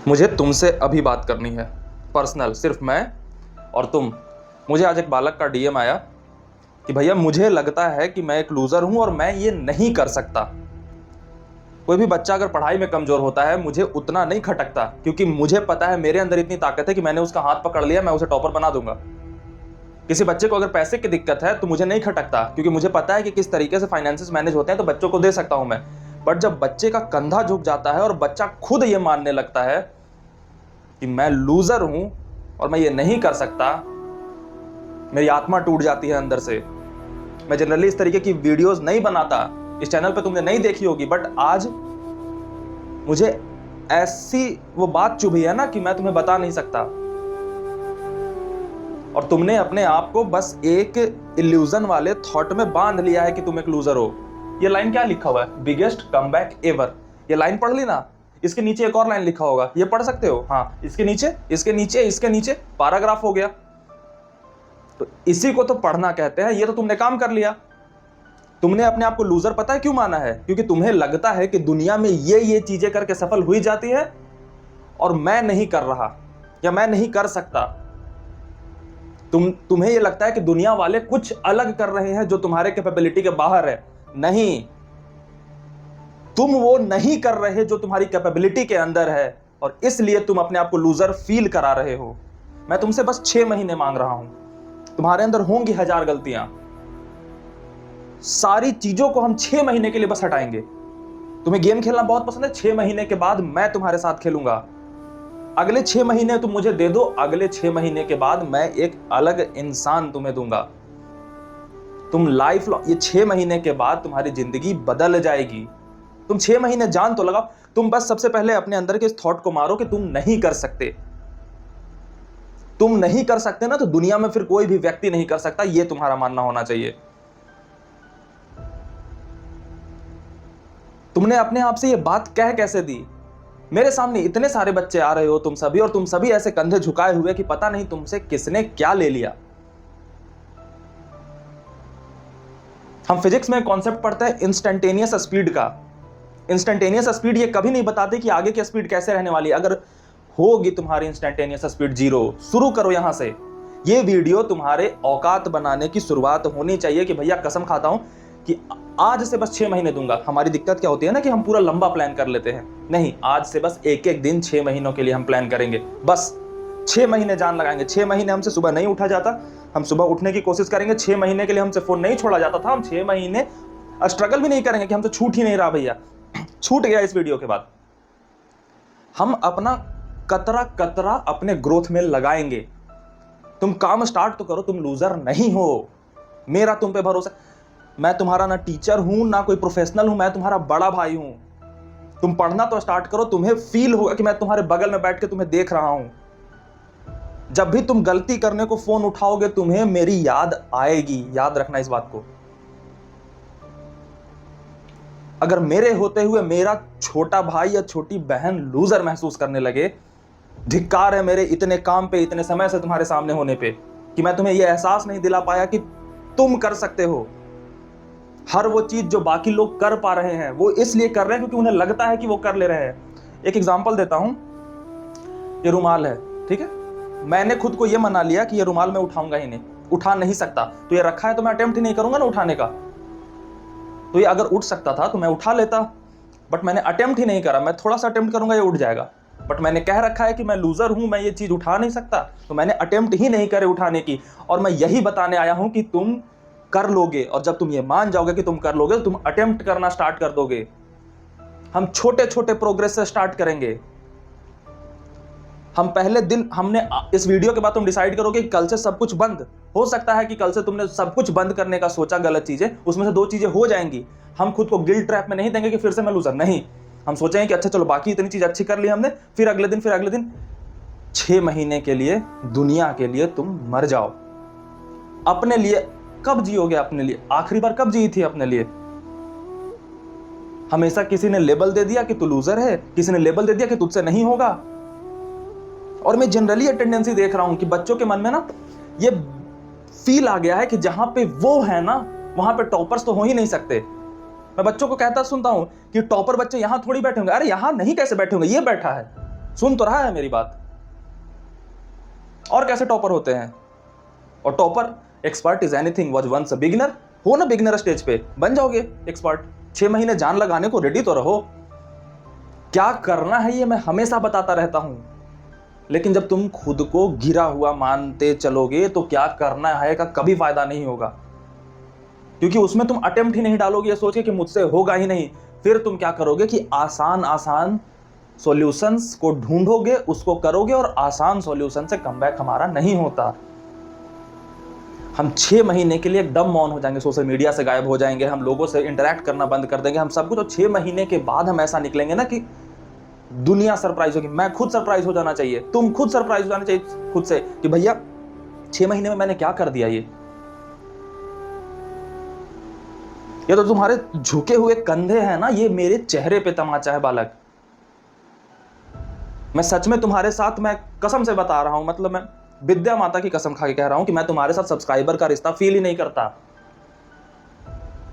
मुझे तुमसे अभी बात करनी है, पर्सनल, सिर्फ मैं और तुम। मुझे आज एक बालक का डीएम आया कि भैया मुझे लगता है कि मैं एक लूज़र हूं और मैं ये नहीं कर सकता। कोई भी बच्चा अगर पढ़ाई में कमज़ोर होता है मुझे उतना नहीं खटकता, क्योंकि मुझे पता है मेरे अंदर इतनी ताकत है कि मैंने उसका हाथ पकड़ लिया, मैं उसे टॉपर बना दूंगा। किसी बच्चे को अगर पैसे की दिक्कत है तो मुझे नहीं खटकता, क्योंकि मुझे पता है कि किस तरीके से फाइनेंसेस मैनेज होते हैं, तो बच्चों को दे सकता हूं मैं। बट जब बच्चे का कंधा झुक जाता है और बच्चा खुद ये मानने लगता है कि मैं लूजर हूं और मैं ये नहीं कर सकता, मेरी आत्मा टूट जाती है अंदर से। मैं जनरली इस तरीके की वीडियोस नहीं बनाता, इस चैनल पे तुमने नहीं देखी होगी, बट आज मुझे ऐसी वो बात चुभी है ना कि मैं तुम्हें बता नहीं सकता। और तुमने अपने आप को बस एक इल्यूजन वाले थॉट में बांध लिया है कि तुम एक लूजर हो। ये लाइन क्या लिखा हुआ है? Biggest comeback ever. ये लाइन पढ़ ली ना? इसके नीचे एक और लाइन लिखा होगा, ये पढ़ सकते हो? हाँ, इसके नीचे, इसके नीचे, इसके नीचे पैराग्राफ हो गया। तो इसी को तो पढ़ना कहते हैं। ये तो तुमने काम कर लिया। तुमने अपने आप को लूजर पता है क्यों माना है? क्योंकि तुम्हें लगता है कि दुनिया में ये चीजें करके सफल हुई जाती है और मैं नहीं कर रहा या मैं नहीं कर सकता। तुम्हें ये लगता है कि दुनिया वाले कुछ अलग कर रहे हैं जो तुम्हारे कैपेबिलिटी के बाहर है। नहीं, तुम वो नहीं कर रहे जो तुम्हारी कैपेबिलिटी के अंदर है, और इसलिए तुम अपने आप को लूजर फील करा रहे हो। मैं तुमसे बस 6 महीने मांग रहा हूं। तुम्हारे अंदर होंगी 1000 गलतियां, सारी चीजों को हम 6 महीने के लिए बस हटाएंगे। तुम्हें गेम खेलना बहुत पसंद है, 6 महीने के बाद मैं तुम्हारे साथ खेलूंगा। अगले 6 महीने तुम मुझे दे दो, अगले 6 महीने के बाद मैं एक अलग इंसान तुम्हें दूंगा। तुम लाइफ लॉन्ग, ये 6 महीने के बाद तुम्हारी जिंदगी बदल जाएगी। तुम 6 महीने जान तो लगाओ। तुम बस सबसे पहले अपने अंदर के इस थॉट को मारो कि तुम नहीं कर सकते। तुम नहीं कर सकते ना, तो दुनिया में फिर कोई भी व्यक्ति नहीं कर सकता, ये तुम्हारा मानना होना चाहिए। तुमने अपने आप से ये बात कह कैसे दी? मेरे सामने इतने सारे बच्चे आ रहे हो तुम सभी, और तुम सभी ऐसे कंधे झुकाए हुए कि पता नहीं तुमसे किसने क्या ले लिया। हम फिजिक्स में कॉन्सेप्ट पढ़ते हैं इंस्टेंटेनियस स्पीड का। इंस्टेंटेनियस स्पीड ये कभी नहीं बताते कि आगे की स्पीड कैसे रहने वाली। अगर होगी तुम्हारी इंस्टेंटेनियस स्पीड 0, शुरू करो यहां से। ये वीडियो तुम्हारे औकात बनाने की शुरुआत होनी चाहिए कि भैया कसम खाता हूं कि आज से बस 6 महीने दूंगा। हमारी दिक्कत क्या होती है ना कि हम पूरा लंबा प्लान कर लेते हैं। नहीं, आज से बस एक एक दिन 6 महीनों के लिए हम प्लान करेंगे। बस 6 महीने जान लगाएंगे। 6 महीने हमसे सुबह नहीं उठा जाता, हम सुबह उठने की कोशिश करेंगे। 6 महीने के लिए हमसे फोन नहीं छोड़ा जाता था, हम 6 महीने स्ट्रगल भी नहीं करेंगे कि हमसे छूट ही नहीं रहा। भैया छूट गया इस वीडियो के बाद। हम अपना कतरा कतरा अपने ग्रोथ में लगाएंगे। तुम काम स्टार्ट तो करो, तुम लूजर नहीं हो, मेरा तुम पे भरोसा। मैं तुम्हारा ना टीचर हूं ना कोई प्रोफेशनल हूं, मैं तुम्हारा बड़ा भाई हूं। तुम पढ़ना तो स्टार्ट करो, तुम्हें फील होगा कि मैं तुम्हारे बगल में बैठ के तुम्हें देख रहा हूं। जब भी तुम गलती करने को फोन उठाओगे तुम्हें मेरी याद आएगी, याद रखना इस बात को। अगर मेरे होते हुए मेरा छोटा भाई या छोटी बहन लूजर महसूस करने लगे, धिक्कार है मेरे इतने काम पे, इतने समय से तुम्हारे सामने होने पे, कि मैं तुम्हें यह एहसास नहीं दिला पाया कि तुम कर सकते हो। हर वो चीज जो बाकी लोग कर पा रहे हैं वो इसलिए कर रहे हैं क्योंकि उन्हें लगता है कि वो कर ले रहे हैं। एक एग्जांपल देता हूं, ये रुमाल है, ठीक है? मैंने खुद को ये मना लिया कि ये रुमाल मैं उठाऊंगा ही नहीं, उठा नहीं सकता, तो ये रखा है तो मैं अटेम्प्ट ही नहीं करूंगा ना उठाने का। तो ये अगर उठ सकता था तो मैं उठा लेता, बट मैंने अटेम्प्ट ही नहीं करा। मैं थोड़ा सा अटेम्प्ट करूंगा ये उठ जाएगा, बट मैंने कह रखा है कि मैं लूजर हूं, मैं ये चीज उठा नहीं सकता, तो मैंने अटेम्प्ट ही नहीं करे उठाने की। और मैं यही बताने आया हूं कि तुम कर लोगे, और जब तुम ये मान जाओगे कि तुम कर लोगे तो तुम अटेम्प्ट करना स्टार्ट कर दोगे। हम छोटे छोटे प्रोग्रेस से स्टार्ट करेंगे। हम पहले दिन, हमने इस वीडियो के बाद तुम डिसाइड करोगे कि कल से सब कुछ बंद। हो सकता है कि कल से तुमने सब कुछ बंद करने का सोचा, गलत चीजें, उसमें से 2 चीजें हो जाएंगी। हम खुद को गिल्ट ट्रैप में नहीं देंगे कि फिर से मैं लूजर, नहीं। हम सोचेंगे कि अच्छा चलो बाकी इतनी चीज अच्छी कर ली हमने, फिर अगले दिन, फिर अगले दिन। 6 महीने के लिए, दुनिया के लिए तुम मर जाओ। अपने लिए कब जियोगे? अपने लिए आखिरी बार कब जी थी अपने लिए? हमेशा किसी ने लेबल दे दिया कि तू लूजर है, किसी ने लेबल दे दिया कि तुझसे नहीं होगा। और मैं जनरली ये टेंडेंसी देख रहा हूं कि बच्चों के मन में ना ये फील आ गया है कि जहां पे वो है ना वहां पे टॉपर्स तो हो ही नहीं सकते। मैं बच्चों को कहता सुनता हूं कि टॉपर बच्चे यहां थोड़ी बैठे होंगे। अरे यहां नहीं, कैसे बैठे होंगे? ये बैठा है, सुन तो रहा है मेरी बात? और कैसे टॉपर होते हैं? और topper, expert is anything was once a beginner. हो ना बिगिनर स्टेज पे, बन जाओगे एक्सपर्ट। 6 महीने जान लगाने को रेडी तो रहो। क्या करना है ये मैं हमेशा बताता रहता हूं, लेकिन जब तुम खुद को गिरा हुआ मानते चलोगे तो क्या करना है का कभी फायदा नहीं होगा, क्योंकि उसमें तुम अटेम्प्ट ही नहीं डालोगे ये सोच के कि मुझसे होगा ही नहीं। फिर तुम क्या करोगे कि आसान आसान सॉल्यूशंस को ढूंढोगे, उसको करोगे, और आसान सॉल्यूशन से कमबैक हमारा नहीं होता। हम 6 महीने के लिए एकदम मौन हो जाएंगे, सोशल मीडिया से गायब हो जाएंगे, हम लोगों से इंटरेक्ट करना बंद कर देंगे, हम सब कुछ। और 6 महीने के बाद हम ऐसा निकलेंगे ना कि दुनिया सरप्राइज होगी। मैं खुद सरप्राइज हो जाना चाहिए, तुम खुद सरप्राइज हो जाना चाहिए खुद से कि भैया 6 महीने में मैंने क्या कर दिया। ये तो तुम्हारे झुके हुए कंधे हैं ना, ये मेरे चेहरे पे तमाचा है बालक। मैं सच में तुम्हारे साथ, मैं कसम से बता रहा हूं, मतलब मैं विद्या माता की कसम खा के कह रहा हूं कि मैं तुम्हारे साथ सब्सक्राइबर का रिश्ता फील ही नहीं करता।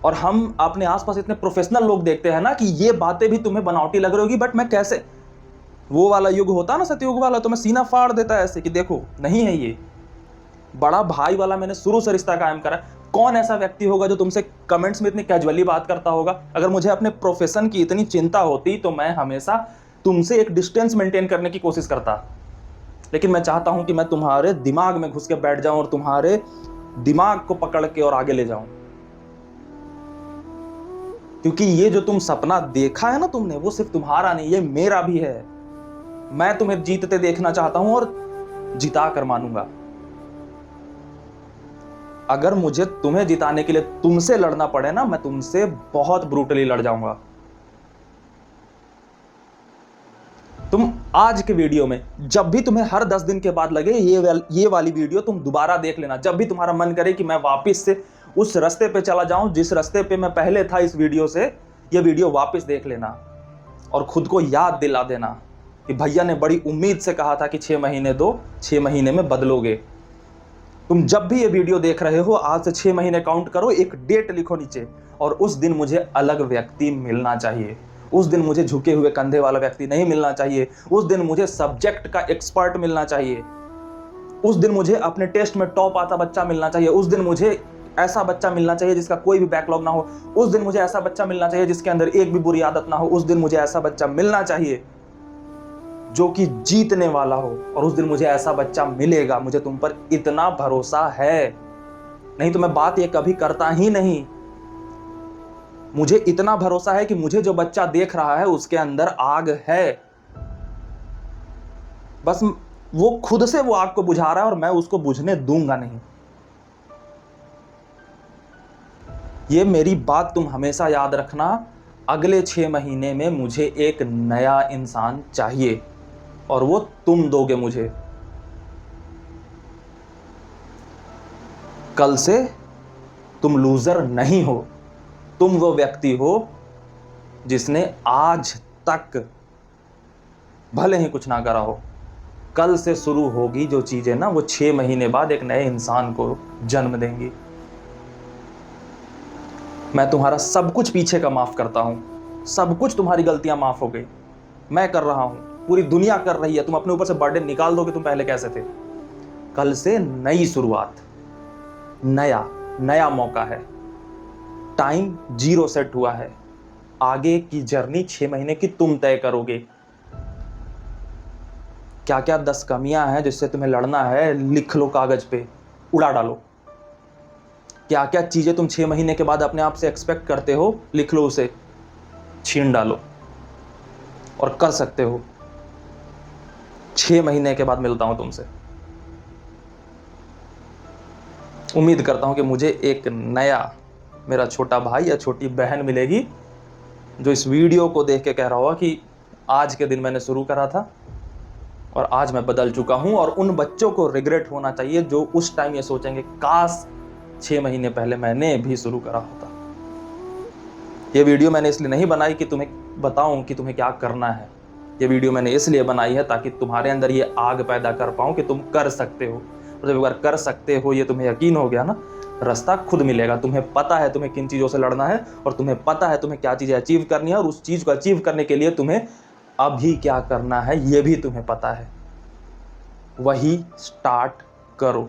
और हम अपने आसपास इतने प्रोफेशनल लोग देखते हैं ना कि ये बातें भी तुम्हें बनावटी लग रही होगी, बट मैं कैसे, वो वाला युग होता ना सतयुग वाला, तो मैं सीना फाड़ देता ऐसे कि देखो नहीं है ये बड़ा भाई वाला। मैंने शुरू से रिश्ता कायम करा। कौन ऐसा व्यक्ति होगा जो तुमसे कमेंट्स में इतनी कैजुअली बात करता होगा? अगर मुझे अपने प्रोफेशन की इतनी चिंता होती तो मैं हमेशा तुमसे एक डिस्टेंस मेंटेन करने की कोशिश करता, लेकिन मैं चाहता हूं कि मैं तुम्हारे दिमाग में घुस के बैठ जाऊं और तुम्हारे दिमाग को पकड़ के और आगे ले जाऊं, क्योंकि ये जो तुम सपना देखा है ना तुमने, वो सिर्फ तुम्हारा नहीं, ये मेरा भी है। मैं तुम्हें जीतते देखना चाहता हूं और जिता कर मानूंगा। अगर मुझे तुम्हें जिताने के लिए तुमसे लड़ना पड़े ना, मैं तुमसे बहुत ब्रूटली लड़ जाऊंगा। तुम आज के वीडियो में जब भी तुम्हें हर 10 दिन के बाद लगे ये वाली वीडियो तुम दोबारा देख लेना। जब भी तुम्हारा मन करे कि मैं वापस से उस रास्ते पे चला जाऊं जिस रास्ते पे मैं पहले था, इस वीडियो से ये वीडियो वापस देख लेना और खुद को याद दिला देना कि भैया ने बड़ी उम्मीद से कहा था कि 6 महीने दो, 6 महीने में बदलोगे। तुम जब भी ये वीडियो देख रहे हो, आज से 6 महीने काउंट करो, एक डेट लिखो नीचे, और उस दिन मुझे अलग व्यक्ति मिलना चाहिए। उस दिन मुझे झुके हुए कंधे वाला व्यक्ति नहीं मिलना चाहिए। उस दिन मुझे सब्जेक्ट का एक्सपर्ट मिलना चाहिए। उस दिन मुझे अपने टेस्ट में टॉप आता बच्चा मिलना चाहिए। उस दिन मुझे ऐसा बच्चा मिलना चाहिए जिसका कोई भी बैकलॉग ना हो। उस दिन मुझे ऐसा बच्चा मिलना चाहिए जिसके अंदर एक भी बुरी आदत ना हो। उस दिन मुझे ऐसा बच्चा मिलना चाहिए जो कि जीतने वाला हो, और उस दिन मुझे ऐसा बच्चा मिलेगा। मुझे तुम पर इतना भरोसा है, नहीं तो मैं बात ये कभी करता ही नहीं। मुझे इतना भरोसा है कि मुझे जो बच्चा देख रहा है उसके अंदर आग है, बस वो खुद से वो आग को बुझा रहा है और मैं उसको बुझने दूंगा नहीं। ये मेरी बात तुम हमेशा याद रखना। अगले 6 महीने में मुझे एक नया इंसान चाहिए और वो तुम दोगे मुझे। कल से तुम लूजर नहीं हो, तुम वो व्यक्ति हो जिसने आज तक भले ही कुछ ना करा हो। कल से शुरू होगी जो चीजें ना, वो 6 महीने बाद एक नए इंसान को जन्म देंगी। मैं तुम्हारा सब कुछ पीछे का माफ करता हूं, सब कुछ, तुम्हारी गलतियां माफ हो गई। मैं कर रहा हूं, पूरी दुनिया कर रही है। तुम अपने ऊपर से बर्डन निकाल दो कि तुम पहले कैसे थे। कल से नई शुरुआत, नया मौका है। टाइम 0 सेट हुआ है। आगे की जर्नी 6 महीने की तुम तय करोगे। क्या क्या 10 कमियां हैं जिससे तुम्हें लड़ना है, लिख लो कागज पे, उड़ा डालो। क्या क्या चीजें तुम 6 महीने के बाद अपने आप से एक्सपेक्ट करते हो, लिख लो, उसे छीन डालो और कर सकते हो। 6 महीने के बाद मिलता हूं तुमसे। उम्मीद करता हूं कि मुझे एक नया मेरा छोटा भाई या छोटी बहन मिलेगी जो इस वीडियो को देख के कह रहा होगा कि आज के दिन मैंने शुरू करा था और आज मैं बदल चुका हूं। और उन बच्चों को रिग्रेट होना चाहिए जो उस टाइम ये सोचेंगे काश 6 महीने पहले मैंने भी शुरू करा होता। ये वीडियो मैंने इसलिए नहीं बनाई कि तुम्हें बताऊं कि तुम्हें क्या करना है। ये वीडियो मैंने इसलिए बनाई है ताकि तुम्हारे अंदर ये आग पैदा कर पाऊं कि तुम कर सकते हो। और जब एक बार कर सकते हो, ये तुम्हें यकीन हो गया ना, रास्ता खुद मिलेगा। तुम्हें पता है तुम्हें किन चीज़ों से लड़ना है और तुम्हें पता है तुम्हें क्या चीज़ें अचीव करनी है, और उस चीज़ को अचीव करने के लिए तुम्हें अभी क्या करना है ये भी तुम्हें पता है, वही स्टार्ट करो।